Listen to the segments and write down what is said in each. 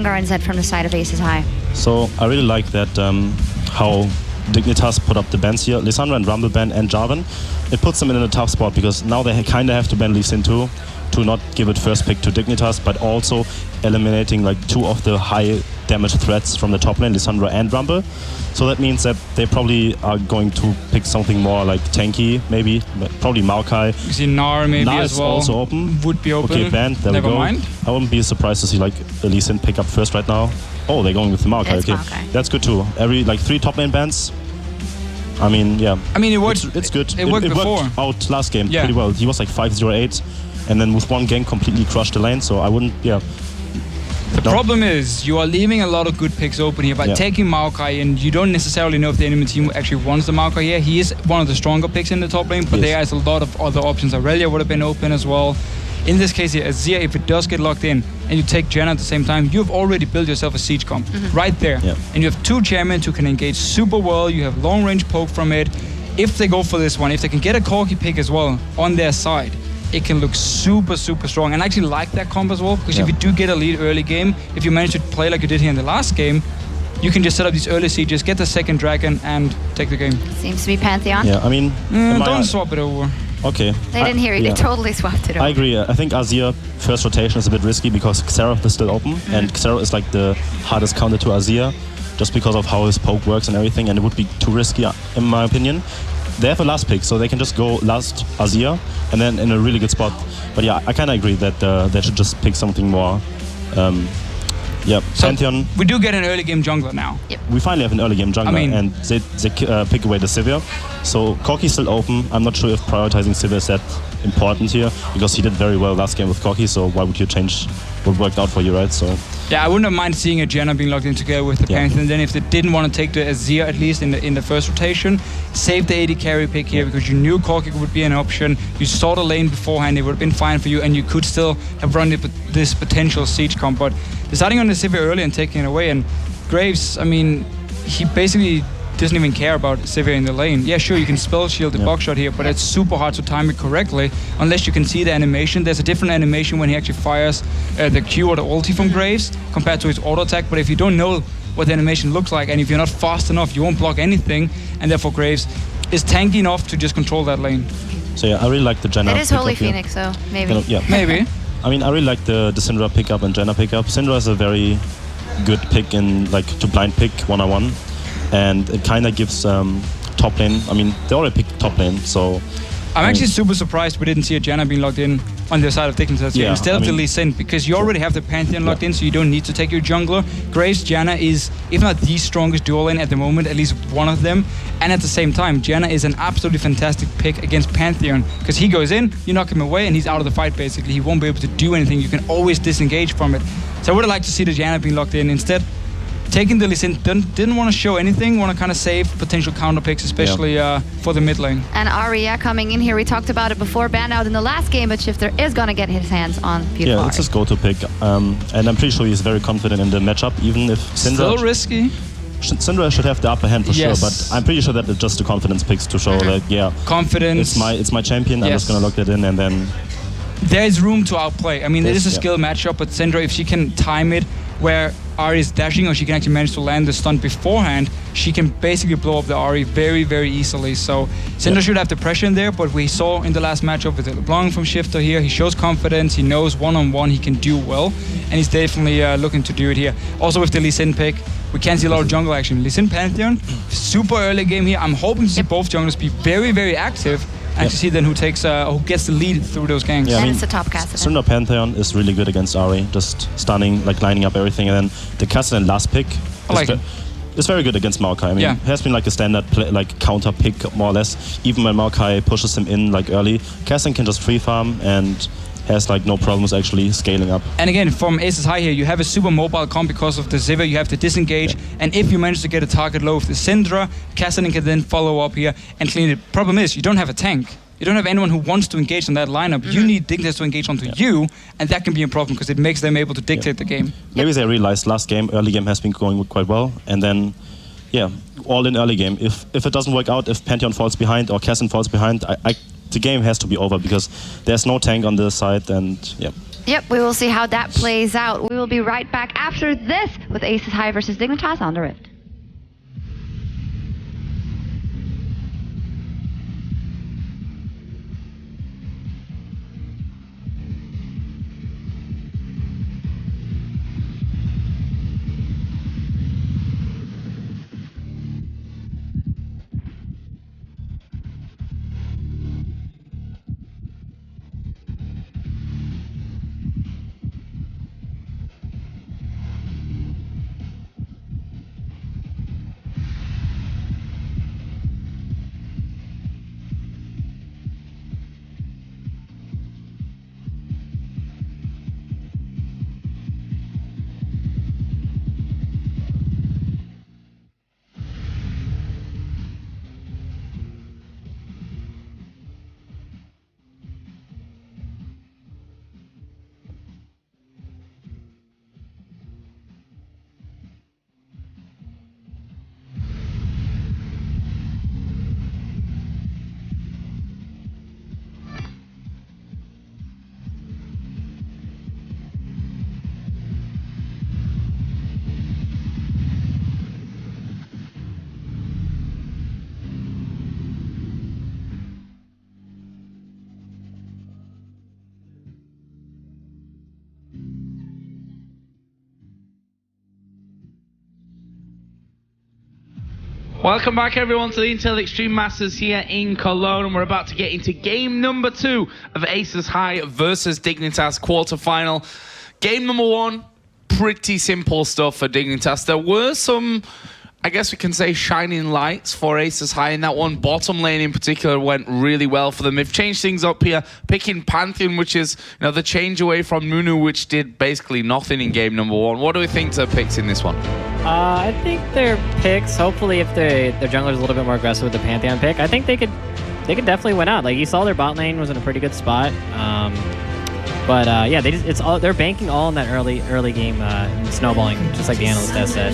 Vanguard from the side of AHES High. So I really like that how Dignitas put up the bans here. Lissandra and Rumble ban and Jarvan. It puts them in a tough spot because now they kind of have to ban Lee Sin too to not give it first pick to Dignitas, but also eliminating like two of the high damage threats from the top lane, Lissandra and Rumble. So that means that they probably are going to pick something more like tanky, maybe, probably Maokai. You see Gnar maybe Gnar as well. Also open. Would be open. Okay, banned. There Never we go. mind. I wouldn't be surprised to see like Lee Sin pick up first right now. Oh, they're going with the Maokai. It's Okay, Maokai. That's good too. Every like 3 top lane bans. I mean, yeah. I mean, it worked. It's good. It worked before. Worked out last game Yeah. pretty well. He was like 5-0-8, and then with one gank completely crushed the lane. So I wouldn't. Yeah. The problem is you are leaving a lot of good picks open here by taking Maokai, and you don't necessarily know if the enemy team actually wants the Maokai here. He is one of the stronger picks in the top lane, but there is a lot of other options. Aurelia would have been open as well. In this case here, Azir, if it does get locked in and you take Janna at the same time, you've already built yourself a siege comp right there. Yeah. And you have 2 champions who can engage super well. You have long range poke from it. If they go for this one, if they can get a Corki pick as well on their side, it can look super, super strong. And I actually like that comp as well, because if you do get a lead early game, if you manage to play like you did here in the last game, you can just set up these early sieges, get the second dragon, and take the game. Seems to be Pantheon. Yeah, I mean, don't swap it over. Okay. They didn't hear it. They totally swapped it over. I agree. I think Azir first rotation is a bit risky because Xerath is still open, and Xerath is like the hardest counter to Azir, just because of how his poke works and everything, and it would be too risky in my opinion. They have a last pick, so they can just go last Azir, and then in a really good spot. But yeah, I kind of agree that they should just pick something more. Yeah, so Pantheon. We do get an early game jungler now. Yep. We finally have an early game jungler, and they pick away the Sivir. So Corki's still open. I'm not sure if prioritizing Sivir is that important here, because he did very well last game with Corki, so why would you change what worked out for you, right? So yeah, I wouldn't have minded seeing a Janna being locked in together with the Pantheon. Then if they didn't want to take the Azir at least in the first rotation, save the AD carry pick here, because you knew Corki would be an option. You saw the lane beforehand, it would have been fine for you, and you could still have run this potential siege comp. But deciding on the Sivir early and taking it away, and Graves, I mean, he basically doesn't even care about Sivir in the lane. Yeah, sure, you can spell shield the box shot here, but it's super hard to time it correctly unless you can see the animation. There's a different animation when he actually fires the Q or the ulti from Graves compared to his auto attack, but if you don't know what the animation looks like, and if you're not fast enough, you won't block anything, and therefore Graves is tanky enough to just control that lane. So yeah, I really like the Janna. It is HolyPhoenix, so maybe. Maybe. I mean, I really like the Syndra pickup and Janna pickup. Syndra is a very good pick in like to blind pick 1-on-1, and it kind of gives top lane. I mean, they already picked top lane, so I'm actually super surprised we didn't see a Janna being locked in on the side of Dignitas here instead of the Lee Sin, because you already have the Pantheon locked in, so you don't need to take your jungler. Graves, Janna is, if not the strongest dual lane at the moment, at least one of them. And at the same time, Janna is an absolutely fantastic pick against Pantheon, because he goes in, you knock him away, and he's out of the fight basically. He won't be able to do anything. You can always disengage from it. So I would have liked to see the Janna being locked in. Instead, taking the Lee Sin, didn't want to show anything, want to kind of save potential counter picks, especially for the mid lane. And Ahri coming in here, we talked about it before, banned out in the last game, but Shiphtur is going to get his hands on beautiful Yeah, it's his go-to pick, and I'm pretty sure he's very confident in the matchup, even if Syndra... Still risky. Syndra should have the upper hand for sure, but I'm pretty sure that it's just the confidence picks to show that, confidence. It's my champion, I'm just going to lock that in, and then... There is room to outplay. I mean, it is a skill matchup, but Syndra, if she can time it where Ahri is dashing, or she can actually manage to land the stun beforehand, she can basically blow up the Ahri very, very easily. So Syndra should have the pressure in there, but we saw in the last matchup with the LeBlanc from Shiphtur here, he shows confidence, he knows one-on-one he can do well, and he's definitely looking to do it here. Also with the Lee Sin pick, we can see a lot of jungle action. Lee Sin Pantheon, super early game here. I'm hoping to see both junglers be very, very active, and to see then who gets the lead through those ganks. Yeah, and it's a top Kassadin. Syndra Pantheon is really good against Ahri, just stunning, like lining up everything, and then the Kassadin last pick is very good against Maokai. I mean, it has been like a standard like counter pick more or less. Even when Maokai pushes him in like early, Kassadin can just free farm and has like no problems actually scaling up. And again, from AHES High here, you have a super mobile comp because of the Sivir, you have to disengage, and if you manage to get a target low with the Syndra, Kassadin can then follow up here and clean it. Problem is, you don't have a tank. You don't have anyone who wants to engage on that lineup. You need Dignitas to engage onto you, and that can be a problem because it makes them able to dictate the game. Maybe they realized last game, early game has been going quite well, and then all in early game. If it doesn't work out, if Pantheon falls behind or Kassadin falls behind, the game has to be over because there's no tank on the side, and Yep, we will see how that plays out. We will be right back after this with AHES High versus Dignitas on the Rift. Welcome back everyone to the Intel Extreme Masters here in Cologne, and we're about to get into game number 2 of AHES High versus Dignitas quarterfinal. Game number 1, pretty simple stuff for Dignitas. There were some, I guess we can say, shining lights for AHES High in that one. Bottom lane in particular went really well for them. They've changed things up here, picking Pantheon, which is, you know, the change away from Nunu, which did basically nothing in game number 1. What do we think to picks in this one? I think their picks, hopefully if their jungler's a little bit more aggressive with the Pantheon pick, I think they could definitely win out. Like, you saw their bot lane was in a pretty good spot. Yeah, they're banking all in that early game snowballing, just like the analyst has said.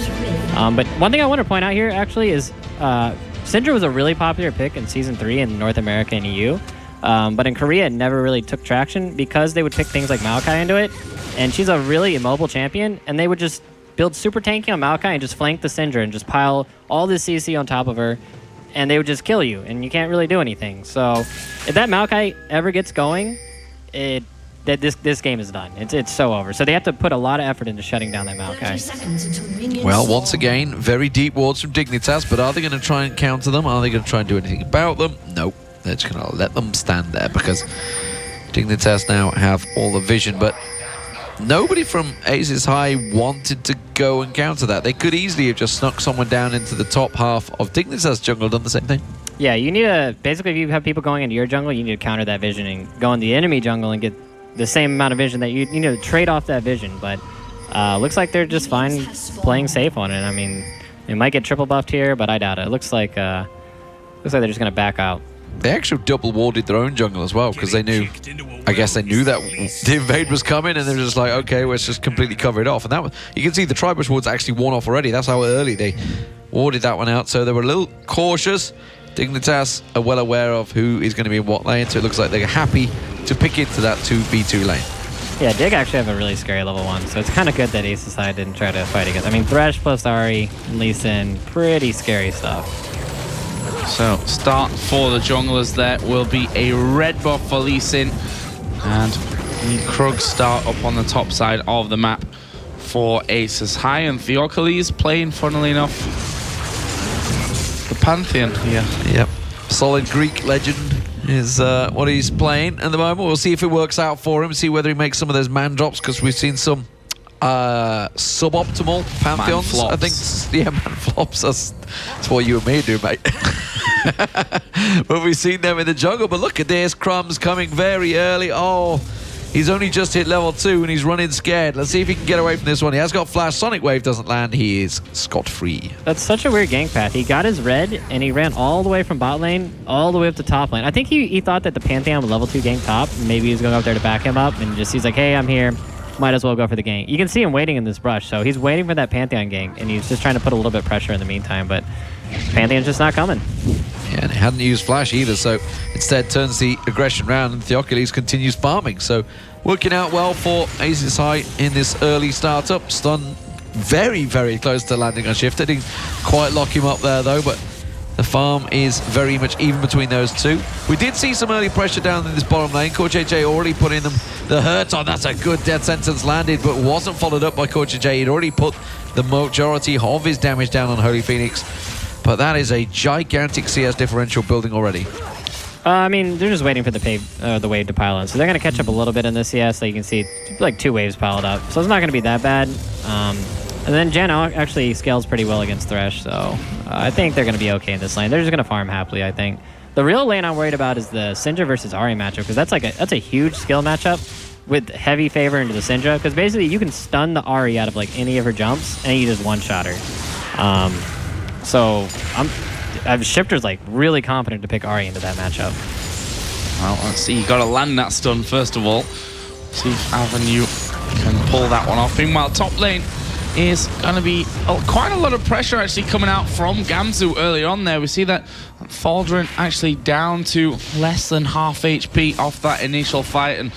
But one thing I want to point out here actually is Syndra was a really popular pick in Season 3 in North America and EU. But in Korea, it never really took traction because they would pick things like Maokai into it. And she's a really immobile champion, and they would just build super tanky on Maokai and just flank the Syndra and just pile all this CC on top of her, and they would just kill you, and you can't really do anything. So if that Maokai ever gets going, this game is done. It's so over. So they have to put a lot of effort into shutting down that Maokai. Well, once again, very deep wards from Dignitas, but are they going to try and counter them? Are they going to try and do anything about them? Nope. They're just going to let them stand there because Dignitas now have all the vision, but nobody from AHES High wanted to go and counter that. They could easily have just snuck someone down into the top half of Dignitas jungle, done the same thing. Yeah, you need to, basically if you have people going into your jungle, you need to counter that vision and go in the enemy jungle and get the same amount of vision that you need to trade off that vision. But looks like they're just fine playing safe on it. I mean, they might get triple buffed here, but I doubt it. It looks like they're just going to back out. They actually double warded their own jungle as well because they knew, I guess they knew that the invade was coming, and they were just like, okay, let's just completely cover it off. And that was, you can see the Tribush ward's actually worn off already. That's how early they warded that one out. So they were a little cautious. Dignitas are well aware of who is going to be in what lane, so it looks like they're happy to pick into that 2v2 lane. Yeah, Dig actually have a really scary level 1, so it's kind of good that AHES High didn't try to fight against. I mean, Thresh plus Ahri and Lee Sin, pretty scary stuff. So, start for the junglers there will be a red buff for Lee Sin, and Crumbzz start up on the top side of the map for AHES High, and Theokoles playing, funnily enough, the Pantheon here. Yep. Solid Greek legend is what he's playing at the moment. We'll see if it works out for him, see whether he makes some of those man drops, because we've seen some suboptimal Pantheons. I think, yeah, man flops. That's what you and me do, mate. But we've seen them in the jungle. But look at this, Crumbzz coming very early. Oh, he's only just hit level 2 and he's running scared. Let's see if he can get away from this one. He has got flash. Sonic Wave doesn't land. He is scot-free. That's such a weird gank path. He got his red and he ran all the way from bot lane all the way up to top lane. I think he thought that the Pantheon would level 2 gank top. Maybe he was going up there to back him up, and just he's like, hey, I'm here. Might as well go for the gank. You can see him waiting in this brush, so he's waiting for that Pantheon gank, and he's just trying to put a little bit of pressure in the meantime, but Pantheon's just not coming. Yeah, and it hadn't used Flash either, so instead turns the aggression round and Theokoles continues farming. So working out well for AHES High in this early startup. Stun very, very close to landing on Shiphtur. Didn't quite lock him up there though, but the farm is very much even between those two. We did see some early pressure down in this bottom lane. CoreJJ already putting them the hurt on. That's a good death sentence landed, but wasn't followed up by CoreJJ. He'd already put the majority of his damage down on HolyPhoenix. But that is a gigantic CS differential building already. I mean, they're just waiting for the wave to pile in. So they're going to catch up a little bit in this CS. So you can see like 2 waves piled up. So it's not going to be that bad. And then Janna actually scales pretty well against Thresh, so I think they're going to be okay in this lane. They're just going to farm happily, I think. The real lane I'm worried about is the Syndra versus Ahri matchup, because that's a huge skill matchup with heavy favor into the Syndra, because basically you can stun the Ahri out of like any of her jumps, and you just one-shot her. So Shiphtur's like really confident to pick Ahri into that matchup. Well, let's see. You got to land that stun first of all. See if Avenue can pull that one off. Meanwhile, top lane is going to be quite a lot of pressure actually coming out from Gamsu early on there. We see that Tholdrin actually down to less than half HP off that initial fight, and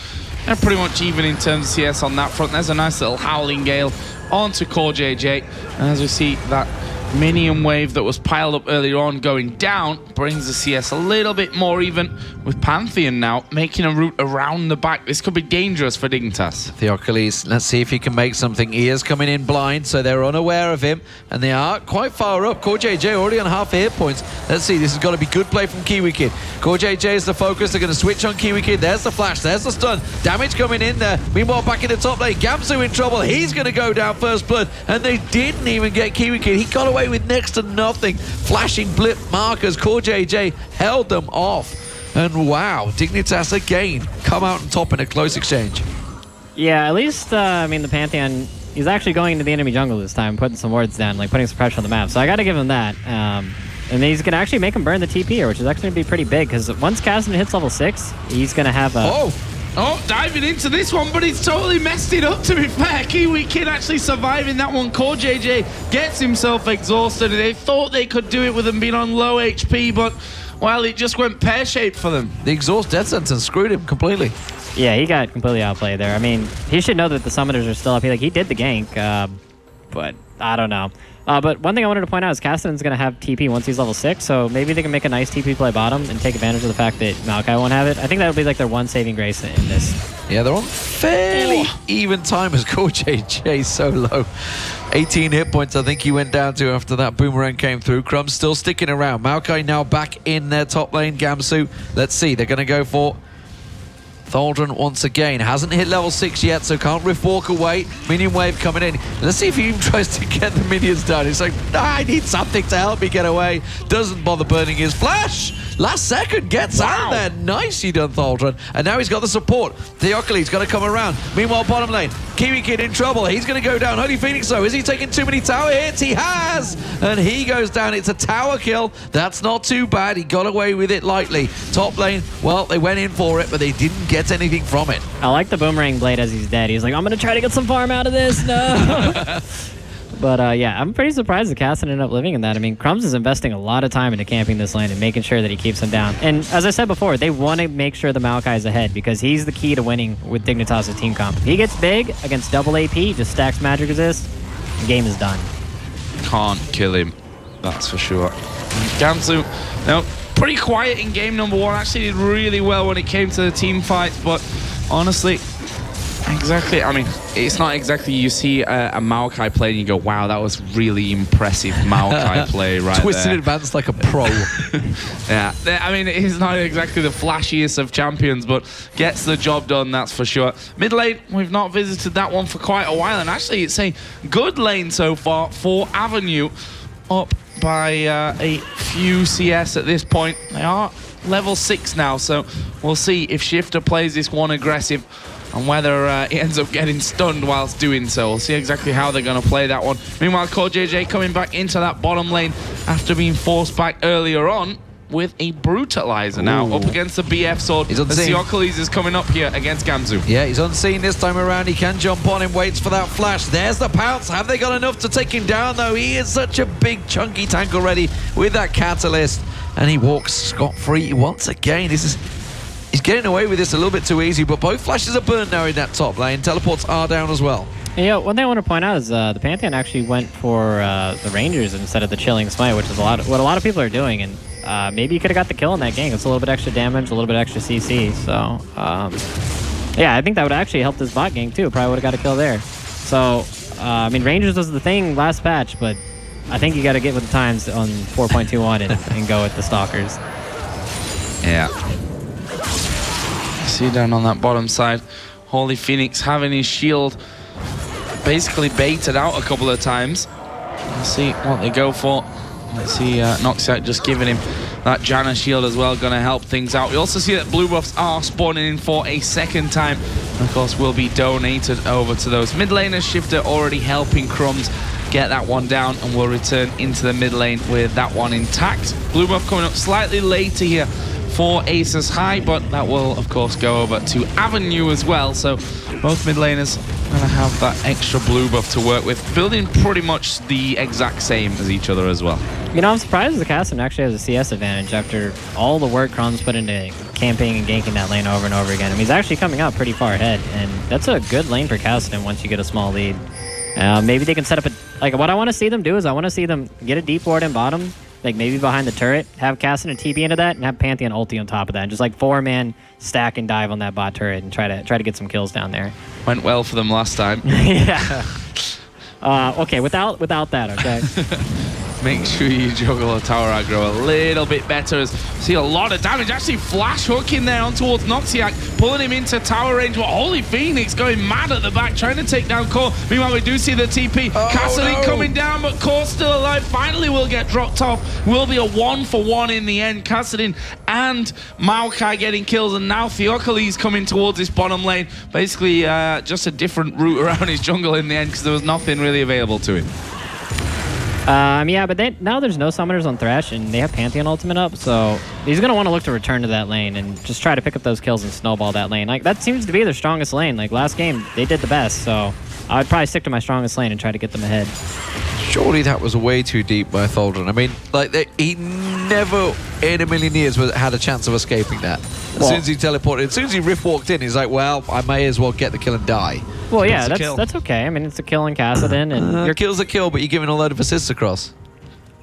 they're pretty much even in terms of CS on that front. There's a nice little Howling Gale onto CoreJJ, and as we see that minion wave that was piled up earlier on going down brings the CS a little bit more even, with Pantheon now making a route around the back. This could be dangerous for Dignitas. Theokoles, let's see if he can make something. He is coming in blind, so they're unaware of him, and they are quite far up. CoreJJ already on half hit points. Let's see, this has got to be good play from Kiwikid. CoreJJ is the focus. They're going to switch on Kiwikid. There's the flash, there's the stun. Damage coming in there. Meanwhile, back in the top lane, Gamsu in trouble. He's going to go down first blood, and they didn't even get Kiwikid. He got away with next to nothing. Flashing blip markers. CoreJJ held them off. And wow, Dignitas again come out on top in a close exchange. Yeah, at least, I mean, the Pantheon, he's actually going into the enemy jungle this time, putting some wards down, like putting some pressure on the map. So I got to give him that. And then he's going to actually make him burn the TP here, which is actually going to be pretty big, because once Kassadin hits level 6, he's going to have a... Oh, diving into this one, but he's totally messed it up, to be fair. Kiwikid actually surviving that one. CoreJJ gets himself exhausted. They thought they could do it with him being on low HP, but, well, it just went pear-shaped for them. The exhaust death sentence screwed him completely. Yeah, he got completely outplayed there. I mean, he should know that the summoners are still up. He did the gank, but I don't know. But one thing I wanted to point out is Kassadin's going to have TP once he's level 6, so maybe they can make a nice TP play bottom and take advantage of the fact that Maokai won't have it. I think that would be like their one saving grace in this. Yeah, they're on fairly even time as CoreJJ so low. 18 hit points I think he went down to after that boomerang came through. Crumbzz still sticking around. Maokai now back in their top lane. Gamsu, let's see, they're going to go for Tholdrin once again. Hasn't hit level 6 yet, so can't riff walk away. Minion wave coming in. Let's see if he even tries to get the minions down. He's like, I need something to help me get away. Doesn't bother burning his flash. Last second gets out of there. Nicely done, Tholdrin. And now he's got the support. Theokoles got to come around. Meanwhile, bottom lane, Kiwikid in trouble. He's going to go down. HolyPhoenix, though, is he taking too many tower hits? He has! And he goes down. It's a tower kill. That's not too bad. He got away with it lightly. Top lane, well, they went in for it, but they didn't get anything from it. I like the boomerang blade as he's dead. He's like, I'm going to try to get some farm out of this. No! But yeah, I'm pretty surprised that Kassadin ended up living in that. I mean, Crumbzz is investing a lot of time into camping this lane and making sure that he keeps him down. And as I said before, they want to make sure the Maokai is ahead because he's the key to winning with Dignitas' team comp. If he gets big against double AP, just stacks magic resist, the game is done. Can't kill him, that's for sure. Gamsu, no, pretty quiet in game number 1. Actually did really well when it came to the team fights, but honestly, exactly, I mean, it's not exactly you see a Maokai play and you go, wow, that was really impressive Maokai play right Twisted there. advance like a pro. Yeah, I mean, he's not exactly the flashiest of champions, but gets the job done, that's for sure. Mid lane, we've not visited that one for quite a while, and actually it's a good lane so far for Avenue, up by a few CS at this point. They are level 6 now, so we'll see if Shiphtur plays this one aggressive and whether he ends up getting stunned whilst doing so. We'll see exactly how they're going to play that one. Meanwhile, CoreJJ coming back into that bottom lane after being forced back earlier on with a Brutalizer now up against the BF sword. He's The unseen. Theokoles is coming up here against Gamsu. Yeah, he's unseen this time around. He can jump on him, waits for that flash. There's the pounce. Have they got enough to take him down, though? He is such a big, chunky tank already with that catalyst. And he walks scot-free once again. He's getting away with this a little bit too easy, but both flashes are burned now in that top lane. Teleports are down as well. Yeah, one thing I want to point out is the Pantheon actually went for the Rangers instead of the Chilling Smite, which is what a lot of people are doing, and maybe you could have got the kill in that gank. It's a little bit extra damage, a little bit extra CC, so yeah, I think that would actually help this bot gank too. Probably would have got a kill there. So, I mean, Rangers was the thing last patch, but I think you got to get with the times on 4.21 and go with the Stalkers. Yeah. See down on that bottom side, HolyPhoenix having his shield basically baited out a couple of times. Let's see what they go for. Let's see NoXiak just giving him that Janna shield as well, going to help things out. We also see that blue buffs are spawning in for a second time. And of course, will be donated over to those mid laners. Shiphtur already helping Crumbzz get that one down, and will return into the mid lane with that one intact. Blue buff coming up slightly later here for AHES High, but that will of course go over to Avenue as well. So both mid laners going to have that extra blue buff to work with, building pretty much the exact same as each other as well. You know, I'm surprised the Kassadin actually has a CS advantage after all the work Crumbzz put into camping and ganking that lane over and over again. I mean, he's actually coming out pretty far ahead, and that's a good lane for Kassadin once you get a small lead. Maybe they can set up a... Like, what I want to see them do is I want to see them get a deep ward in bottom, like maybe behind the turret, have Kassadin TP into that, and have Pantheon ulti on top of that, and just like 4-man stack and dive on that bot turret and try to get some kills down there. Went well for them last time. Yeah. Okay, without that, okay? Make sure you juggle a tower aggro a little bit better. See a lot of damage. Actually, flash hook in there on towards NoXiak, pulling him into tower range. But HolyPhoenix going mad at the back, trying to take down Core. Meanwhile, we do see the TP. Kassadin coming down, but Core's still alive. Finally will get dropped off. Will be a 1-for-1 in the end. Kassadin and Maokai getting kills, and now Theokoles coming towards this bottom lane. Basically, just a different route around his jungle in the end, because there was nothing really available to him. Yeah, but now there's no summoners on Thresh, and they have Pantheon ultimate up, so he's going to want to look to return to that lane and just try to pick up those kills and snowball that lane. Like, that seems to be their strongest lane. Like, last game, they did the best, so I would probably stick to my strongest lane and try to get them ahead. Surely that was way too deep by Tholdrin. I mean, like, he never in a million years had a chance of escaping that. As soon as he teleported, as soon as he rift walked in, he's like, well, I may as well get the kill and die. Well, yeah, that's okay. I mean, it's a kill in Kassadin, and your kill's a kill, but you're giving a load of assists across.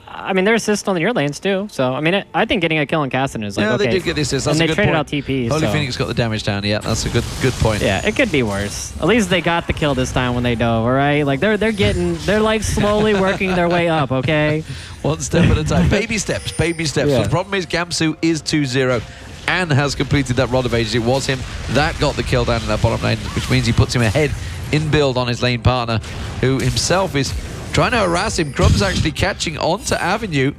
I mean, they're assists on your lanes too. So, I mean, I think getting a kill in Kassadin is like, yeah, okay. they did get the assists. That's and a they good traded point. out TP. HolyPhoenix got the damage down. Yeah, that's a good point. Yeah, it could be worse. At least they got the kill this time when they dove. All right, like they're like slowly working their way up. Okay, one step at a time. Baby steps. Baby steps. Yeah. The problem is Gamsu is 2-0. and has completed that Rod of Ages. It was him that got the kill down in that bottom lane, which means he puts him ahead in build on his lane partner, who himself is trying to harass him. Crumbzz actually catching onto Avenue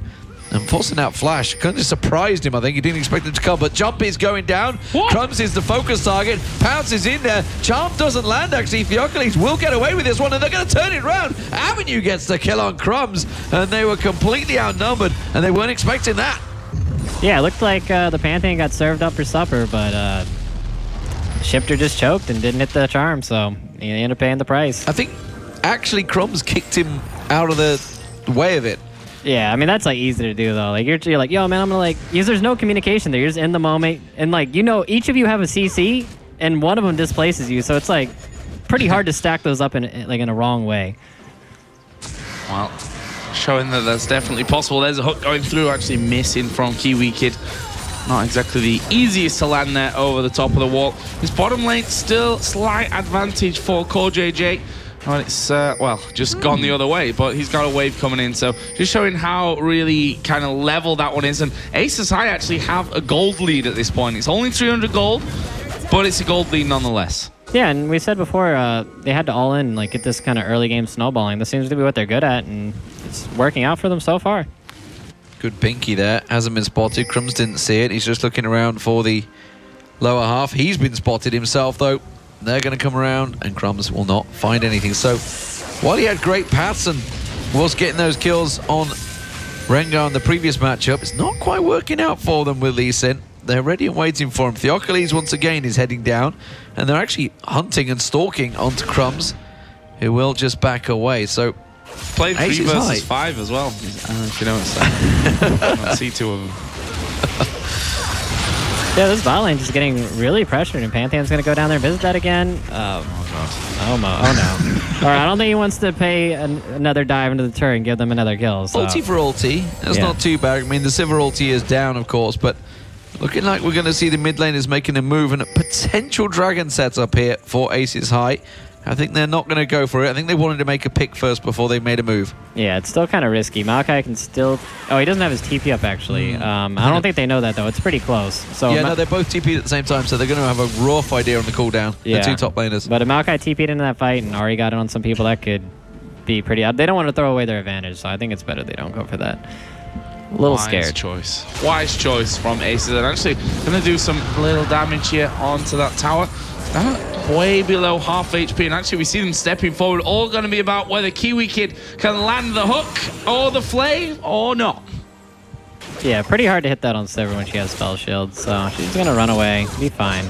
and forcing out Flash. Kind of surprised him, I think. He didn't expect it to come, but Jump is going down. Crumbzz is the focus target. Pounce is in there. Charm doesn't land, actually. Theokoles will get away with this one, and they're going to turn it around. Avenue gets the kill on Crumbzz, and they were completely outnumbered, and they weren't expecting that. Yeah, it looked like the Pantheon got served up for supper, but Shiphtur just choked and didn't hit the charm, so he ended up paying the price. I think actually Crumbzz kicked him out of the way of it. Yeah, I mean, that's like easy to do though. Like you're like, yo man, I'm gonna like, because there's no communication there. You're just in the moment, and like, you know, each of you have a CC, and one of them displaces you, so it's like pretty hard to stack those up in a wrong way. Well, showing that that's definitely possible. There's a hook going through, actually missing from Kiwikid. Not exactly the easiest to land there over the top of the wall. His bottom lane still slight advantage for CoreJJ. Well, it's, well, just gone the other way, but he's got a wave coming in, so just showing how really kind of level that one is. And AHES High actually have a gold lead at this point. It's only 300 gold, but it's a gold lead nonetheless. Yeah, and we said before, they had to all in, like, get this kind of early game snowballing. This seems to be what they're good at, and it's working out for them so far. Good pinky there. Hasn't been spotted. Crumbzz didn't see it. He's just looking around for the lower half. He's been spotted himself, though. They're going to come around, and Crumbzz will not find anything. So, while he had great paths and was getting those kills on Rengar in the previous matchup. It's not quite working out for them with Lee Sin. They're ready and waiting for him. Theokoles once again is heading down, and they're actually hunting and stalking onto Crumbzz, who will just back away. So played 3 AHES versus high. 5 as well. If you know what's that. I see 2 of them. Yeah, this bot lane just getting really pressured, and Pantheon's going to go down there and visit that again. Oh no. All right, I don't think he wants to pay another dive into the turret and give them another kill. So. Ulti for ulti. That's not too bad. I mean, the Sivir ulti is down, of course, but looking like we're going to see the mid lane is making a move and a potential dragon setup here for AHES High. I think they're not going to go for it. I think they wanted to make a pick first before they made a move. Yeah, it's still kind of risky. Maokai can still... Oh, he doesn't have his TP up, actually. I don't think they know that, though. It's pretty close. So yeah, no, they're both TP'd at the same time, so they're going to have a rough idea on the cooldown. Yeah. The 2 top laners. But if Maokai TP'd into that fight and Ahri got it on some people, that could be pretty... They don't want to throw away their advantage, so I think it's better they don't go for that. A little scared. Wise choice from AHES. And actually going to do some little damage here onto that tower. Way below half HP, and actually we see them stepping forward. All going to be about whether Kiwikid can land the hook or the flame or not. Yeah, pretty hard to hit that on Sivir when she has spell shield, so she's going to run away. Be fine.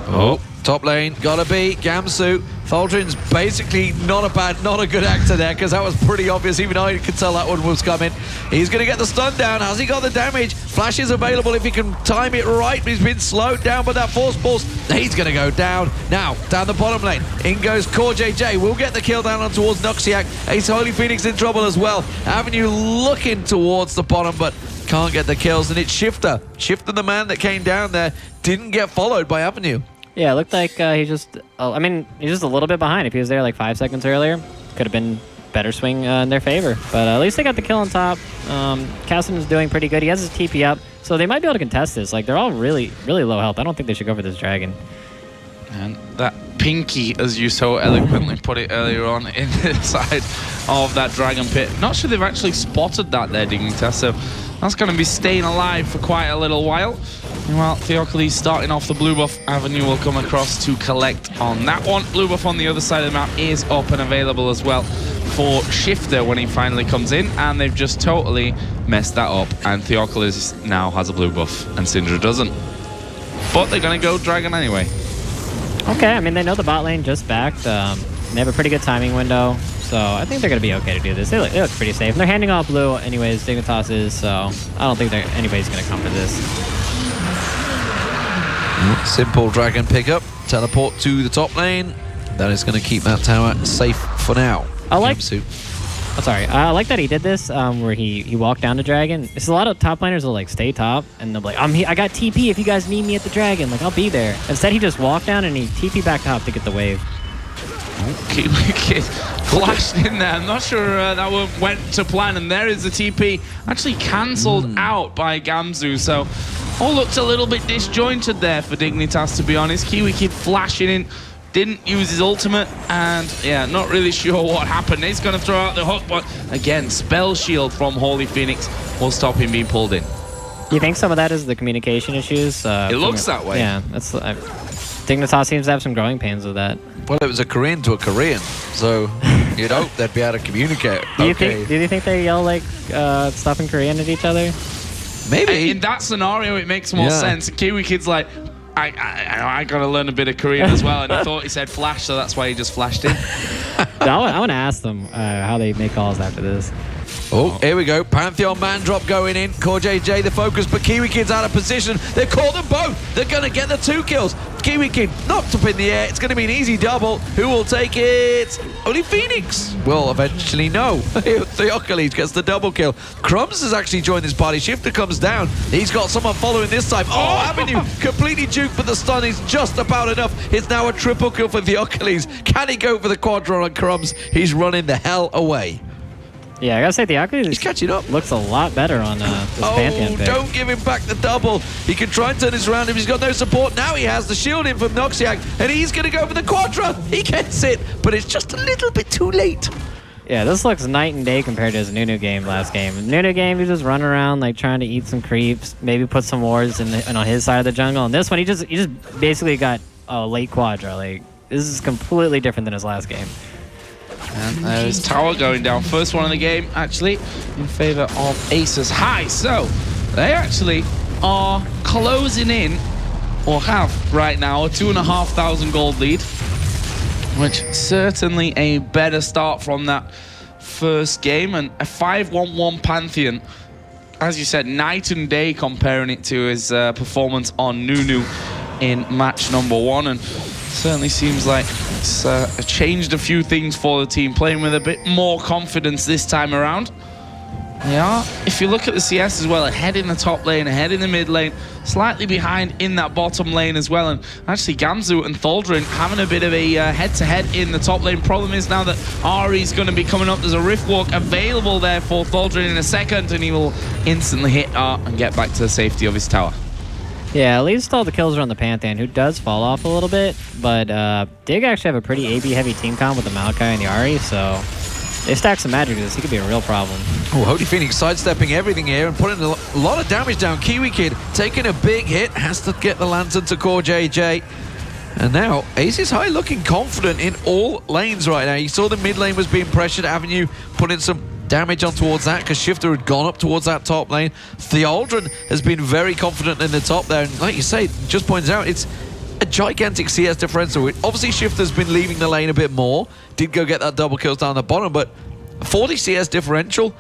Oh, top lane, gotta be Gamsu. Tholdrin's basically not a good actor there, because that was pretty obvious. Even I could tell that one was coming. He's gonna get the stun down. Has he got the damage? Flash is available if he can time it right, but he's been slowed down by that force pulse. He's gonna go down. Now, down the bottom lane, in goes CoreJJ. We'll get the kill down on towards NoXiak. Ace HolyPhoenix in trouble as well. Avenue looking towards the bottom, but can't get the kills, and it's Shiphtur. Shiphtur, the man that came down there, didn't get followed by Avenue. Yeah, it looked like he's just a little bit behind. If he was there like 5 seconds earlier, could have been better swing in their favor. But at least they got the kill on top. Kassadin is doing pretty good. He has his TP up, so they might be able to contest this. Like, they're all really, really low health. I don't think they should go for this dragon. And that pinky, as you so eloquently put it earlier on, in the side of that dragon pit. Not sure they've actually spotted that there, Dignitas, so that's going to be staying alive for quite a little while. Meanwhile, Theokoles starting off the blue buff. Avenue will come across to collect on that one. Blue buff on the other side of the map is up and available as well for Shiphtur when he finally comes in, and they've just totally messed that up, and Theokoles now has a blue buff and Syndra doesn't. But they're going to go dragon anyway. Okay, I mean, they know the bot lane just backed. They have a pretty good timing window, so I think they're going to be okay to do this. They look pretty safe. And they're handing off blue anyways, Dignitas is, so I don't think anybody's going to come for this. Simple dragon pickup, teleport to the top lane. That is going to keep that tower safe for now. I like that he did this, where he walked down the dragon. There's a lot of top laners will like stay top, and they'll be like, I got TP if you guys need me at the dragon. Like, I'll be there. Instead, he just walked down and he TP back top to get the wave. Kiwikid flashed in there. I'm not sure that one went to plan, and there is the TP actually cancelled out by Gamsu. So all looked a little bit disjointed there for Dignitas, to be honest. Kiwikid flashing in, didn't use his ultimate, and yeah, not really sure what happened. He's going to throw out the hook, but again, spell shield from HolyPhoenix will stop him being pulled in. Do you think some of that is the communication issues? It looks that way. Yeah, that's. Dignitas seems to have some growing pains with that. Well, it was a Korean to a Korean, so you'd hope they'd be able to communicate. Do you think they yell like stuff in Korean at each other? Maybe. In that scenario, it makes more sense. Kiwikid's like, I gotta learn a bit of Korean as well, and he thought he said flash, so that's why he just flashed in. I want to ask them how they make calls after this. Oh, here we go. Pantheon man drop going in. CoreJJ the focus, but Kiwikid's out of position. They've caught them both. They're going to get the 2 kills. Kiwikid knocked up in the air. It's going to be an easy double. Who will take it? HolyPhoenix will eventually know. Theokoles gets the double kill. Crumbzz has actually joined this party. Shiphtur comes down. He's got someone following this time. Oh, Avenue completely juked, but the stun is just about enough. It's now a triple kill for Theokoles. Can he go for the quadra on Crumbzz? He's running the hell away. Yeah, I gotta say, Theokoles he's catching up. Looks a lot better on this Pantheon pick. Don't give him back the double. He can try and turn this around if he's got no support. Now he has the shield in from NoXiak, and he's going to go for the quadra. He gets it, but it's just a little bit too late. Yeah, this looks night and day compared to his Nunu game last game. Nunu game, he just running around like trying to eat some creeps, maybe put some wards on his side of the jungle. And this one, he just basically got a late quadra. Like, this is completely different than his last game. And there's tower going down. First one in the game, actually, in favor of AHES High. So they actually are closing in, or have right now, a 2,500 gold lead, which certainly a better start from that first game. And a 5-1-1 Pantheon, as you said, night and day comparing it to his performance on Nunu in match number 1. And certainly seems like it's changed a few things for the team, playing with a bit more confidence this time around. They are, if you look at the CS as well, ahead in the top lane, ahead in the mid lane, slightly behind in that bottom lane as well. And actually Gamsu and Tholdrin having a bit of a head-to-head in the top lane. Problem is now that Ahri's going to be coming up, there's a Rift Walk available there for Tholdrin in a second, and he will instantly hit R and get back to the safety of his tower. Yeah, at least all the kills are on the Pantheon, who does fall off a little bit, but Dig actually have a pretty AB-heavy team comp with the Maokai and the Ahri, so they stack some magic with this. He could be a real problem. Oh, HolyPhoenix sidestepping everything here and putting a lot of damage down. Kiwikid taking a big hit, has to get the lantern to CoreJJ. And now, AHES High looking confident in all lanes right now. You saw the mid lane was being pressured. Avenue putting some damage on towards that because Shiphtur had gone up towards that top lane. Tholdrin has been very confident in the top there. And like you say, just points out, it's a gigantic CS differential. Obviously, Shiphtur's been leaving the lane a bit more. Did go get that double kills down the bottom, but 40 CS differential,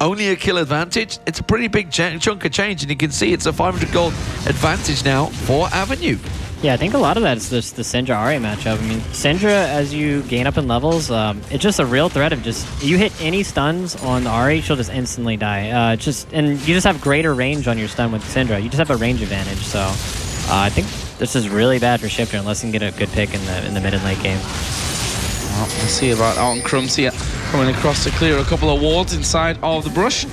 only a kill advantage. It's a pretty big chunk of change, and you can see it's a 500 gold advantage now for Avenue. Yeah, I think a lot of that is just the Syndra Ahri matchup. I mean, Syndra, as you gain up in levels, it's just a real threat of just, you hit any stuns on Ahri, she'll just instantly die. And you just have greater range on your stun with Syndra. You just have a range advantage, so I think this is really bad for Shiphtur unless you can get a good pick in the mid and late game. Well, we'll see about that on Crumbzz here, coming across to clear a couple of wards inside of the brush.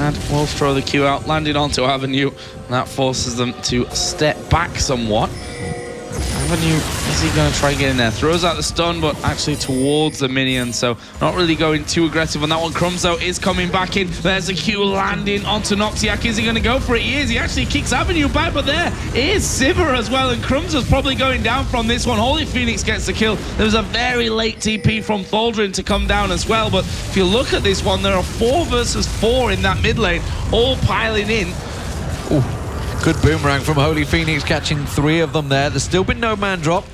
And we'll throw the Q out, landing onto Avenue. And that forces them to step back somewhat. Avenue, is he going to try and get in there? Throws out the stun, but actually towards the minion, so not really going too aggressive on that one. Crumbzz, though, is coming back in. There's a Q landing onto NoXiak. Is he going to go for it? He is. He actually kicks Avenue back, but there is Sivir as well, and Crumbzz is probably going down from this one. HolyPhoenix gets the kill. There was a very late TP from Tholdrin to come down as well, but if you look at this one, there are 4 versus 4 in that mid lane, all piling in. Ooh. Good boomerang from HolyPhoenix, catching 3 of them there. There's still been no man drop.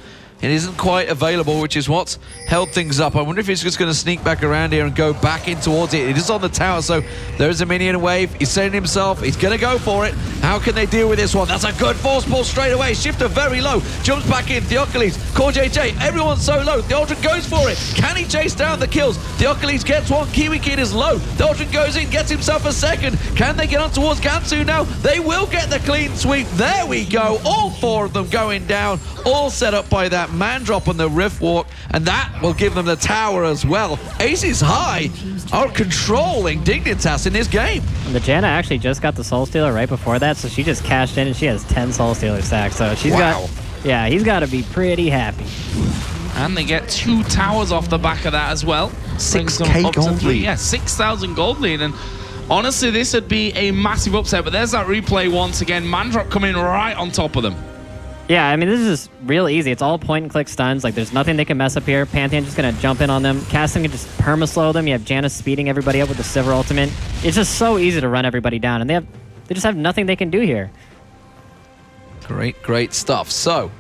It isn't quite available, which is what's held things up. I wonder if he's just going to sneak back around here and go back in towards it. It is on the tower, so there's a minion wave. He's setting himself. He's going to go for it. How can they deal with this one? That's a good force pull straight away. Shiphtur very low. Jumps back in. Theokoles, CoreJJ. Everyone's so low. Tholdrin goes for it. Can he chase down the kills? Theokoles gets one. Kiwikid is low. Tholdrin goes in, gets himself a second. Can they get on towards Gamsu now? They will get the clean sweep. There we go. All 4 of them going down. All set up by that man drop on the Rift Walk, and that will give them the tower as well. AHES High are controlling Dignitas in this game. And the Janna actually just got the Soul Stealer right before that, so she just cashed in and she has 10 Soul Stealer stacks. So she's got, yeah, he's got to be pretty happy. And they get 2 towers off the back of that as well. 6K gold lead. Yeah, 6,000 gold lead. And honestly, this would be a massive upset, but there's that replay once again. Mandrop coming right on top of them. Yeah, I mean, this is real easy. It's all point-and-click stuns. Like, there's nothing they can mess up here. Pantheon just going to jump in on them. Kassadin can just perma-slow them. You have Janna speeding everybody up with the Sivir ultimate. It's just so easy to run everybody down, and they just have nothing they can do here. Great, great stuff. So,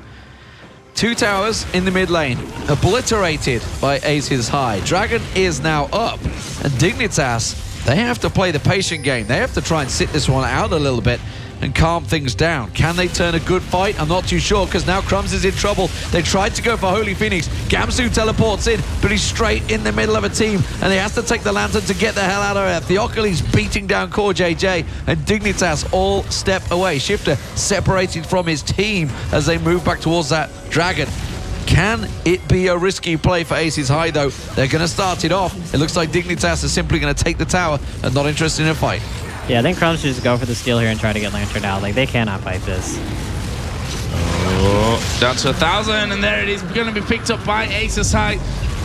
2 towers in the mid lane, obliterated by AHES High. Dragon is now up, and Dignitas, they have to play the patient game. They have to try and sit this one out a little bit and calm things down. Can they turn a good fight? I'm not too sure, because now Crumbzz is in trouble. They tried to go for HolyPhoenix. Gamsu teleports in, but he's straight in the middle of a team, and he has to take the lantern to get the hell out of there. Theokoles beating down CoreJJ, and Dignitas all step away. Shiphtur separated from his team as they move back towards that dragon. Can it be a risky play for AHES High, though? They're going to start it off. It looks like Dignitas is simply going to take the tower and not interested in a fight. Yeah, I think Crumbzz should just go for the steal here and try to get Lantern out. Like, they cannot fight this. Oh, down to 1,000, and there it is, going to be picked up by AHES High.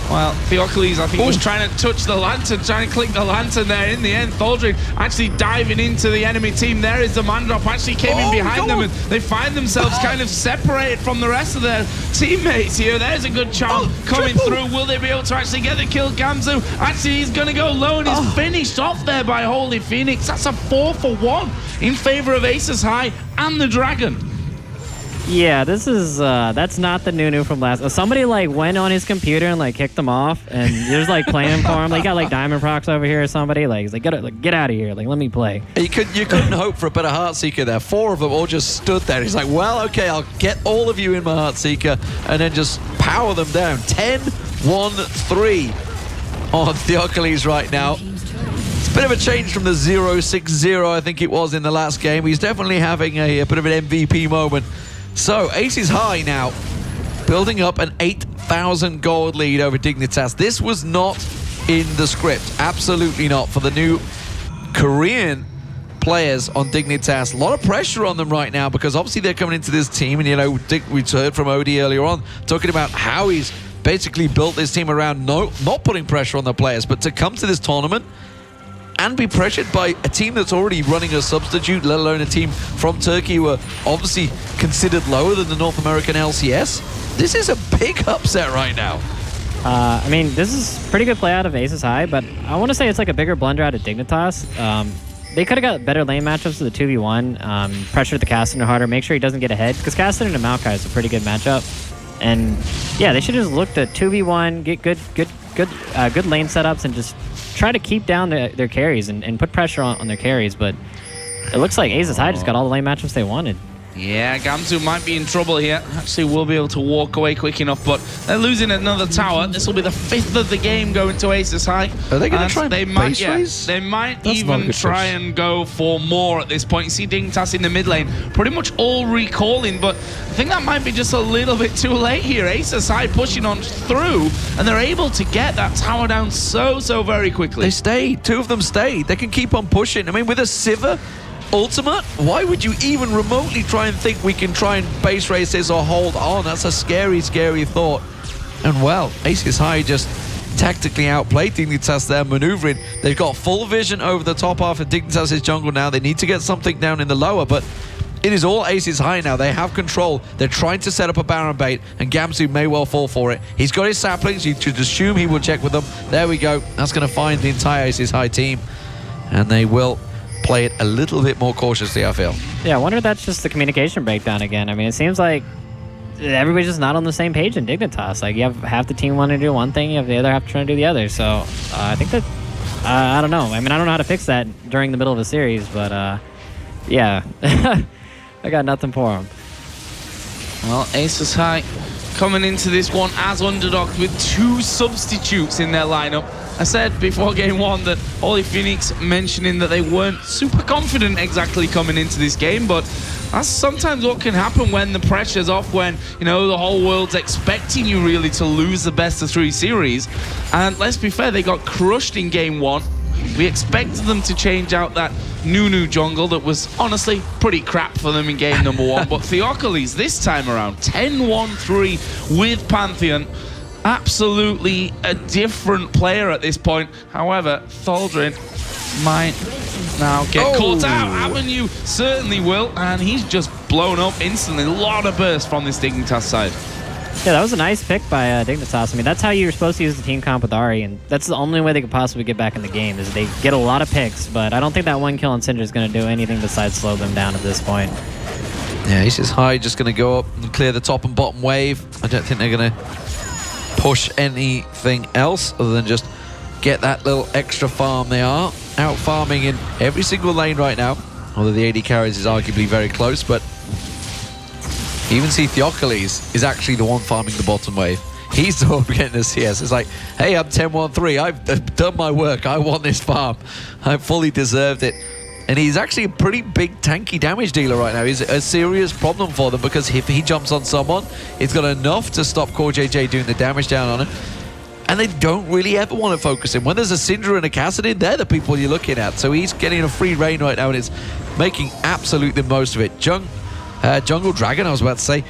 Well, Theokoles, I think, was trying to touch the lantern, trying to click the lantern there. In the end, Tholdrin actually diving into the enemy team. There is the man drop, actually came in behind them, and they find themselves kind of separated from the rest of their teammates here. There's a good charm coming through. Will they be able to actually get the kill? Gamsu, actually, he's going to go low, and he's finished off there by HolyPhoenix. That's a 4-for-1 in favor of AHES High and the Dragon. Yeah, this is, that's not the Nunu from last. Somebody, like, went on his computer and, like, kicked him off, and you're just, like, playing for him. Like, you got, like, Diamond Procs over here or somebody. Like, he's like, get out of here. Like, let me play. You couldn't hope for a better Heartseeker there. 4 of them all just stood there. He's like, well, okay, I'll get all of you in my Heartseeker, and then just power them down. 10-1-3 on Theokoles right now. It's a bit of a change from the 0-6-0, I think it was, in the last game. He's definitely having a bit of an MVP moment. So, AHES High now building up an 8,000 gold lead over Dignitas. This was not in the script. Absolutely not. For the new Korean players on Dignitas. A lot of pressure on them right now because obviously they're coming into this team. And, you know, we heard from Odie earlier on talking about how he's basically built this team around not putting pressure on the players. But to come to this tournament and be pressured by a team that's already running a substitute, let alone a team from Turkey who are obviously considered lower than the North American LCS. This is a big upset right now. I mean, this is pretty good play out of AHES High, but I want to say it's like a bigger blunder out of Dignitas. They could have got better lane matchups to the 2v1, pressure the Kassadin harder, make sure he doesn't get ahead, because Kassadin and Maokai is a pretty good matchup. And yeah, they should just look at 2v1, get good lane setups, and just try to keep down their carries and put pressure on their carries. But it looks like AHES High just got all the lane matchups they wanted. Yeah, Gamsu might be in trouble here. Actually, will be able to walk away quick enough, but they're losing another tower. This will be the 5th of the game going to AHES High. Are they going to try and base race? They might even try and go for more at this point. You see Dignitas in the mid lane, pretty much all recalling, but I think that might be just a little bit too late here. AHES High pushing on through, and they're able to get that tower down so very quickly. They stayed. 2 of them stayed. They can keep on pushing. I mean, with a Sivir ultimate, why would you even remotely try and think we can try and base race this or hold on? That's a scary thought. And well, AHES High just tactically outplayed Dignitas there, maneuvering. They've got full vision over the top half of Dignitas' jungle now. They need to get something down in the lower, but it is all AHES High now. They have control. They're trying to set up a Baron bait, and Gamsu may well fall for it. He's got his saplings. You should assume he will check with them. There we go. That's going to find the entire AHES High team, and they will play it a little bit more cautiously, I feel. Yeah, I wonder if that's just the communication breakdown again. I mean, it seems like everybody's just not on the same page in Dignitas. Like, you have half the team wanting to do one thing, you have the other half trying to do the other. So I think that, I don't know. I mean, I don't know how to fix that during the middle of a series, but yeah, I got nothing for them. Well, AHES High coming into this one as underdogs with 2 substitutes in their lineup. I said before game 1 that HolyPhoenix mentioning that they weren't super confident exactly coming into this game, but that's sometimes what can happen when the pressure's off, when, you know, the whole world's expecting you really to lose the best of 3 series. And let's be fair, they got crushed in game 1. We expected them to change out that Nunu jungle that was honestly pretty crap for them in game number 1. But Theokoles this time around, 10-1-3 with Pantheon. Absolutely a different player at this point. However, Tholdrin might now get caught out. Avenue certainly will, and he's just blown up instantly. A lot of burst from this Dignitas side. Yeah, that was a nice pick by Dignitas. I mean, that's how you're supposed to use the team comp with Ahri, and that's the only way they could possibly get back in the game, is they get a lot of picks, but I don't think that 1 kill on Syndra is going to do anything besides slow them down at this point. Yeah, AHES High just going to go up and clear the top and bottom wave. I don't think they're going to push anything else other than just get that little extra farm. They are out farming in every single lane right now, although the AD carries is arguably very close, but you even see Theokoles is actually the one farming the bottom wave. He's the one getting the CS. It's like, hey, I'm 10-1-3. I've done my work. I want this farm. I fully deserved it. And he's actually a pretty big tanky damage dealer right now. He's a serious problem for them because if he jumps on someone, it's got enough to stop CoreJJ doing the damage down on him. And they don't really ever want to focus him. When there's a Syndra and a Kassadin, they're the people you're looking at. So he's getting a free reign right now, and it's making absolute the most of it. Jung Jungle Dragon, I was about to say.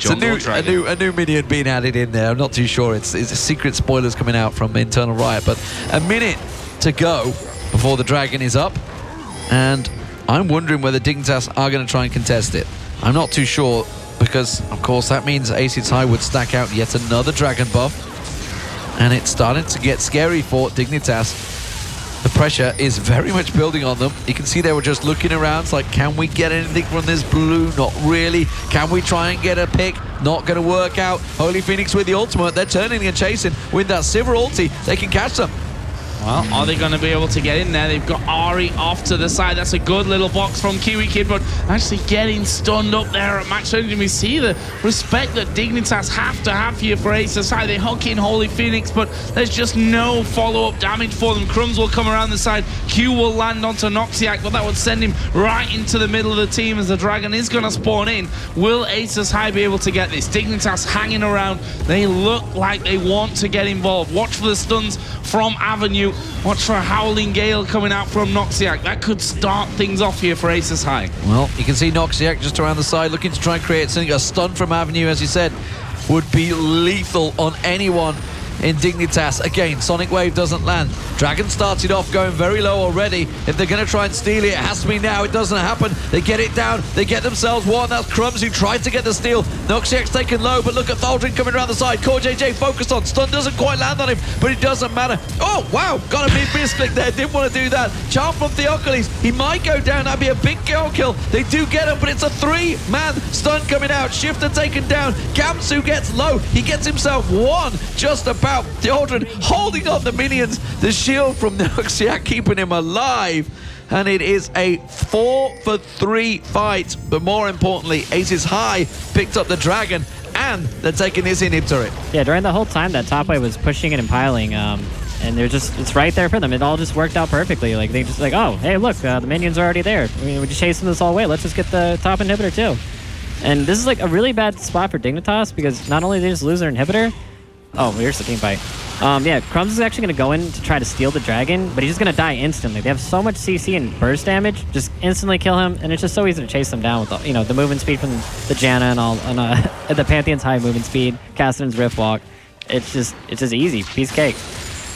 a new minion being added in there. I'm not too sure. It's secret spoilers coming out from Internal Riot, but a minute to go before the dragon is up, and I'm wondering whether Dignitas are going to try and contest it. I'm not too sure, because of course that means AHES High would stack out yet another dragon buff, and it's starting to get scary for Dignitas. The pressure is very much building on them. You can see they were just looking around. It's like, can we get anything from this blue? Not really. Can we try and get a pick? Not going to work out. HolyPhoenix with the ultimate. They're turning and chasing. With that Sivir ulti, they can catch them. Well, are they going to be able to get in there? They've got Ahri off to the side. That's a good little box from Kiwikid, but actually getting stunned up there at max range. And we see the respect that Dignitas have to have here for AHES High. They hook in HolyPhoenix, but there's just no follow-up damage for them. Crumbzz will come around the side. Q will land onto NoXiak, but that would send him right into the middle of the team as the dragon is going to spawn in. Will AHES High be able to get this? Dignitas hanging around. They look like they want to get involved. Watch for the stuns from Avenue. Watch for a Howling Gale coming out from NoXiak. That could start things off here for AHES High. Well, you can see NoXiak just around the side looking to try and create something. A stun from Avenue, as you said, would be lethal on anyone in Dignitas. Again, Sonic Wave doesn't land. Dragon started off going very low already. If they're going to try and steal it, it has to be now. It doesn't happen. They get it down. They get themselves one. That's Crumbzz who tried to get the steal. NoXiak's taken low, but look at Tholdrin coming around the side. CoreJJ focused on. Stun doesn't quite land on him, but it doesn't matter. Oh, wow. Got a misclick there. Didn't want to do that. Charm from Theokoles. He might go down. That'd be a big girl kill. They do get him, but it's a 3-man stun coming out. Shiphtur taken down. Gamsu gets low. He gets himself one. Just about. Tholdrin holding on the minions. The shield from NoXiak keeping him alive. And it is a 4-for-3 fight. But more importantly, AHES High picked up the dragon, and they're taking this in turret. Yeah, during the whole time that top wave was pushing it and piling, and they're just, it's right there for them. It all just worked out perfectly. Like, they just like, oh, hey, look, the minions are already there. I mean, we're just chasing this all away. Let's just get the top inhibitor too. And this is like a really bad spot for Dignitas, because not only did they just lose their inhibitor, oh, here's the team fight. Yeah, Crumbzz is actually going to go in to try to steal the dragon, but he's just going to die instantly. They have so much CC and burst damage, just instantly kill him, and it's just so easy to chase them down with, the movement speed from the Janna and all, and the Pantheon's high movement speed, Kassadin's Rift Walk. It's just easy, piece of cake.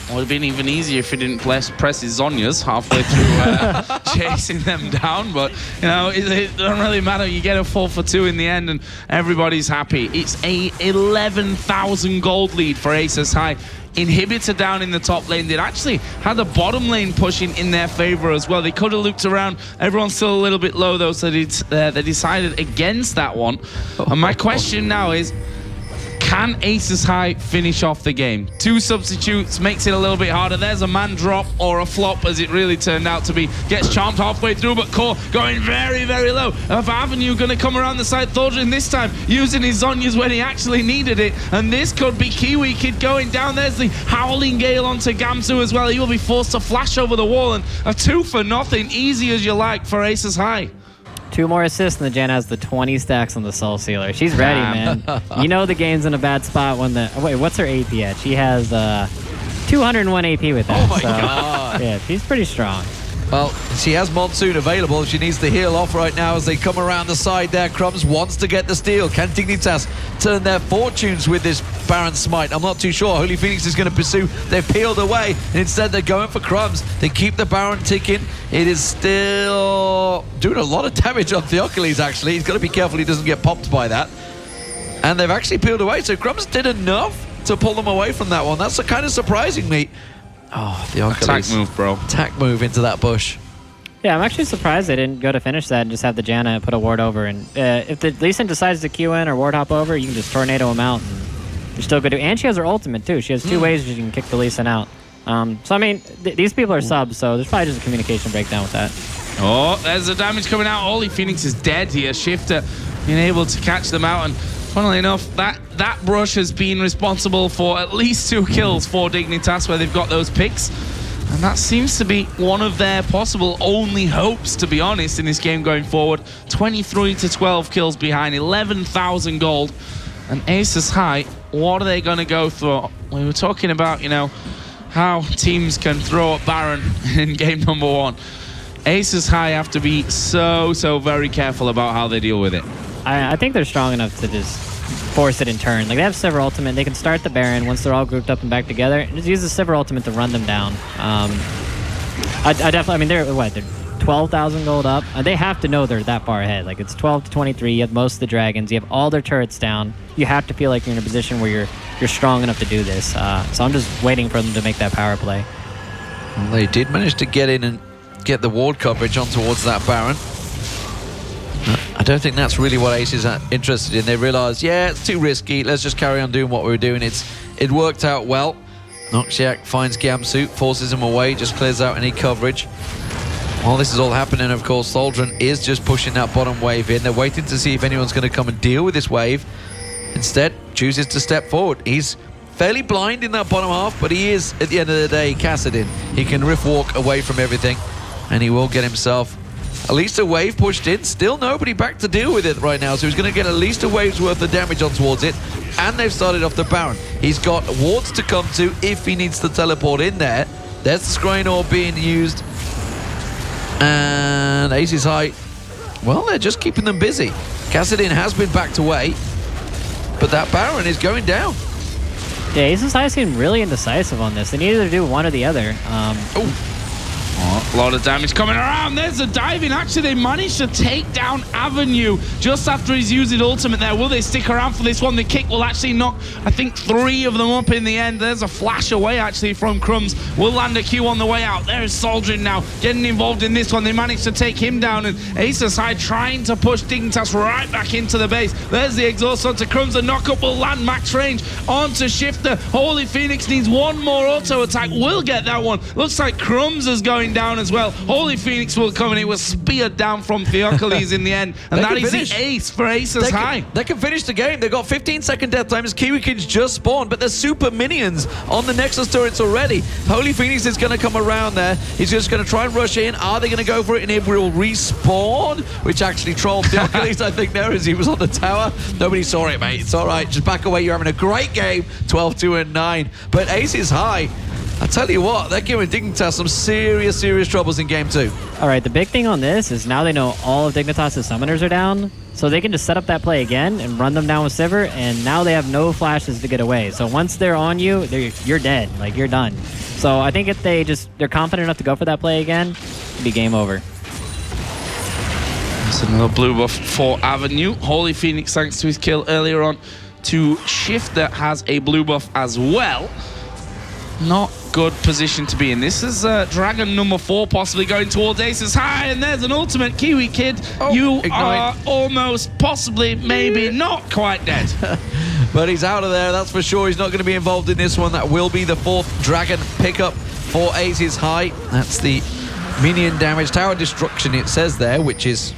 It would have been even easier if he didn't press his Zhonya's halfway through chasing them down, but it doesn't really matter. You get a 4-for-2 in the end and everybody's happy. It's a 11,000 gold lead for AHES High. Inhibitor down in the top lane. They'd actually had the bottom lane pushing in their favor as well. They could have looked around. Everyone's still a little bit low though, so they decided against that one. And my question now is, can AHES High finish off the game? 2 substitutes makes it a little bit harder. There's a man drop or a flop, as it really turned out to be. Gets charmed halfway through, but Core going very, very low. Of Avenue going to come around the side. Tholdrin this time using his Zhonya's when he actually needed it. And this could be Kiwikid going down. There's the Howling Gale onto Gamsu as well. He will be forced to flash over the wall. And a 2-for-0, easy as you like for AHES High. 2 more assists, and the Janna has the 20 stacks on the Soul Sealer. She's ready, man. You know the game's in a bad spot when the... Oh, wait, what's her AP at? She has 201 AP with that. Oh my god. Yeah, she's pretty strong. Well, she has Monsoon available. She needs to heal off right now as they come around the side there. Crumbzz wants to get the steal. Can Dignitas turn their fortunes with this Baron Smite? I'm not too sure. HolyPhoenix is going to pursue. They've peeled away, and instead they're going for Crumbzz. They keep the Baron ticking. It is still doing a lot of damage on Theokoles, actually. He's got to be careful he doesn't get popped by that. And they've actually peeled away, so Crumbzz did enough to pull them away from that one. That's kind of surprising me. Oh, Theokoles. Attack move, bro. Attack move into that bush. Yeah, I'm actually surprised they didn't go to finish that and just have the Janna put a ward over. And if the Lee Sin decides to Q in or ward hop over, you can just tornado him out. And you're still good. And she has her ultimate, too. She has 2 ways you can kick the Lee Sin out. So, I mean, these people are subs, so there's probably just a communication breakdown with that. Oh, there's the damage coming out. HolyPhoenix is dead here. Shiphtur being able to catch them out. And funnily enough, that brush has been responsible for at least 2 kills for Dignitas, where they've got those picks. And that seems to be one of their possible only hopes, to be honest, in this game going forward. 23 to 12 kills behind, 11,000 gold. And AHES High, what are they going to go for? We were talking about, how teams can throw up Baron in game number 1. AHES High have to be so very careful about how they deal with it. I think they're strong enough to just force it in turn. Like, they have Sivir ultimate. They can start the Baron once they're all grouped up and back together, and just use the Sivir ultimate to run them down. I definitely, I mean, they're 12,000 gold up. They have to know they're that far ahead. Like, it's 12 to 23. You have most of the dragons. You have all their turrets down. You have to feel like you're in a position where you're strong enough to do this. So I'm just waiting for them to make that power play. Well, they did manage to get in and get the ward coverage on towards that Baron. I don't think that's really what AHES are interested in. They realized, yeah, it's too risky. Let's just carry on doing what we were doing. It worked out well. NoXiak finds Gamsu, forces him away, just clears out any coverage. While this is all happening, of course, Tholdrin is just pushing that bottom wave in. They're waiting to see if anyone's going to come and deal with this wave. Instead, chooses to step forward. He's fairly blind in that bottom half, but he is, at the end of the day, Kassadin. He can riff walk away from everything, and he will get himself at least a wave pushed in. Still nobody back to deal with it right now, so he's going to get at least a wave's worth of damage on towards it. And they've started off the Baron. He's got wards to come to if he needs to teleport in there. There's the scrying orb being used. And AHES High, well, they're just keeping them busy. Kassadin has been backed away, but that Baron is going down. Yeah, AHES High seem really indecisive on this. They need to do one or the other. A lot of damage coming around. There's a diving. Actually, they managed to take down Avenue just after he's used his ultimate there. Will they stick around for this one? The kick will actually knock, I think, 3 of them up in the end. There's a flash away, actually, from Crumbzz. Will land a Q on the way out. There's Tholdrin now getting involved in this one. They managed to take him down, and AHES High trying to push Dignitas right back into the base. There's the exhaust onto Crumbzz. The knockup will land max range onto Shiphtur. HolyPhoenix needs one more auto attack. Will get that one. Looks like Crumbzz is going down as well. HolyPhoenix will come, and it was speared down from Theokoles in the end, and that is the ace for AHES High. They can finish the game. They've got 15-second death time as Kiwikid just spawned, but there's super minions on the Nexus turrets already. HolyPhoenix is going to come around there. He's just going to try and rush in. Are they going to go for it? And it will respawn, which actually trolled Theokoles, I think, there as he was on the tower. Nobody saw it, mate. It's all right. Just back away. You're having a great game. 12-2-9. But AHES High, I tell you what, they're giving Dignitas some serious troubles in game 2. All right, the big thing on this is now they know all of Dignitas' summoners are down, so they can just set up that play again and run them down with Sivir, and now they have no flashes to get away. So once they're on you, you're dead. Like, you're done. So I think if they're confident enough to go for that play again, it'll be game over. That's another blue buff for Avenue. HolyPhoenix, thanks to his kill earlier on to Shiphtur, has a blue buff as well. Not good position to be in. This is Dragon number 4 possibly going towards AHES High, and there's an ultimate. Kiwikid. Oh, you ignite. are almost, possibly, maybe not quite dead. But he's out of there, that's for sure. He's not going to be involved in this one. That will be the 4th Dragon pickup for AHES High. That's the minion damage. Tower destruction, it says there, which is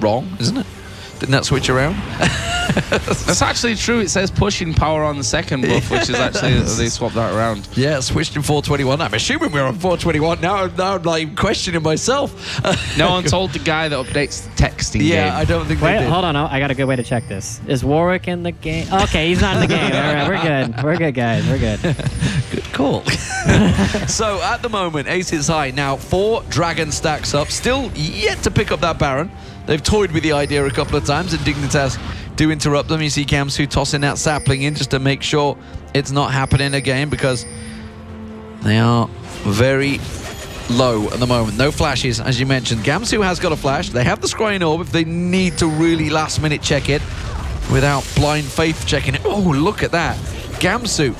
wrong, isn't it? Didn't that switch around? That's actually true. It says pushing power on the second buff, which is actually, they swapped that around. Yeah, switched in 421. I'm assuming we're on 421. Now I'm like questioning myself. No one told the guy that updates the texting game. Yeah, I don't think they Wait, did. hold on. I got a good way to check this. Is Warwick in the game? Okay, he's not in the game. All right, we're good. We're good, guys. We're good. Good call. So at the moment, AHES High now 4 Dragon stacks up. Still yet to pick up that Baron. They've toyed with the idea a couple of times, and Dignitas do interrupt them. You see Gamsu tossing that sapling in just to make sure it's not happening again, because they are very low at the moment. No flashes, as you mentioned. Gamsu has got a flash. They have the scrying orb if they need to really last minute check it without blind faith checking it. Oh, look at that. Gamsu,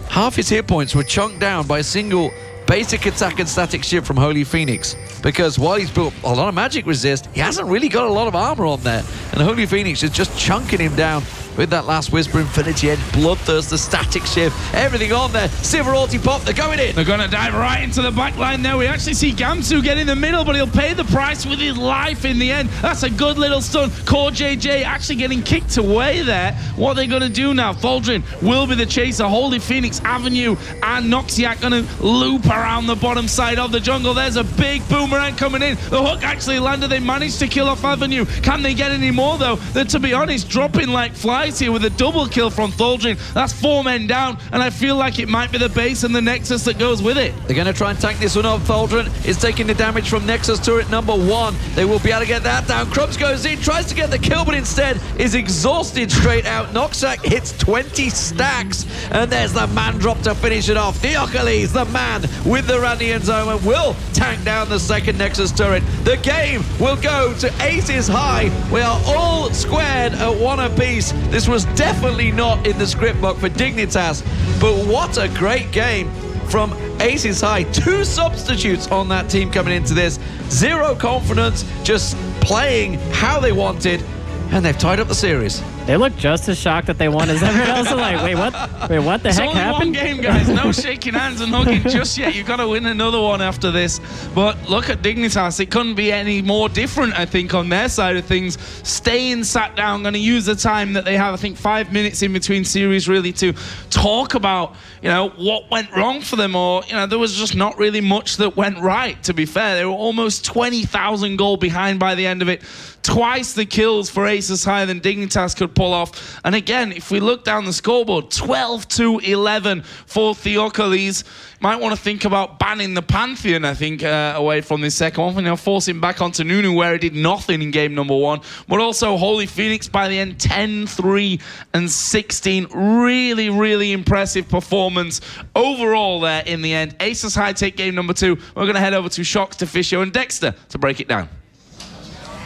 half his hit points were chunked down by a single basic attack and static shift from HolyPhoenix, because while he's built a lot of magic resist, he hasn't really got a lot of armor on there, and HolyPhoenix is just chunking him down with that last Whisper Infinity Edge, Bloodthirst, the static shift, everything on there. Sivir ulti pop, they're going in. They're going to dive right into the back line there. We actually see Gamsu get in the middle, but he'll pay the price with his life in the end. That's a good little stun. CoreJJ actually getting kicked away there. What are they going to do now? Tholdrin will be the chaser. HolyPhoenix, Avenue, and NoXiak going to loop around the bottom side of the jungle. There's a big boomerang coming in. The hook actually landed. They managed to kill off Avenue. Can they get any more, though? They're, to be honest, dropping like flies Dice here with a double kill from Tholdrin. That's 4 men down, and I feel like it might be the base and the Nexus that goes with it. They're going to try and tank this one up. Tholdrin is taking the damage from Nexus turret number 1. They will be able to get that down. Crumbzz goes in, tries to get the kill, but instead is exhausted straight out. NoXiak hits 20 stacks, and there's the man drop to finish it off. Theokoles, the man with the Randian Zoma, will tank down the second Nexus turret. The game will go to AHES High. We are all squared at 1 apiece. This was definitely not in the script book for Dignitas, but what a great game from AHES High. 2 substitutes on that team coming into this. 0 confidence, just playing how they wanted, and they've tied up the series. They look just as shocked that they won as everyone else. Like, wait, what? Wait, what the heck happened? It's only 1 game, guys. No shaking hands and hugging just yet. You've got to win another one after this. But look at Dignitas. It couldn't be any more different, I think, on their side of things. Staying sat down, going to use the time that they have, I think 5 minutes in between series, really to talk about, you know, what went wrong for them, or, you know, there was just not really much that went right, to be fair. They were almost 20,000 goal behind by the end of it. Twice the kills for AHES High than Dignitas could pull off. And again, if we look down the scoreboard, 12-11 for Theokoles. Might want to think about banning the Pantheon, I think, away from this second one. You know, forcing back onto Nunu, where he did nothing in game number 1. But also HolyPhoenix by the end, 10-3 and 16. Really, really impressive performance overall there in the end. AHES High take game number 2. We're going to head over to Shox, Deficio, and Dexter to break it down.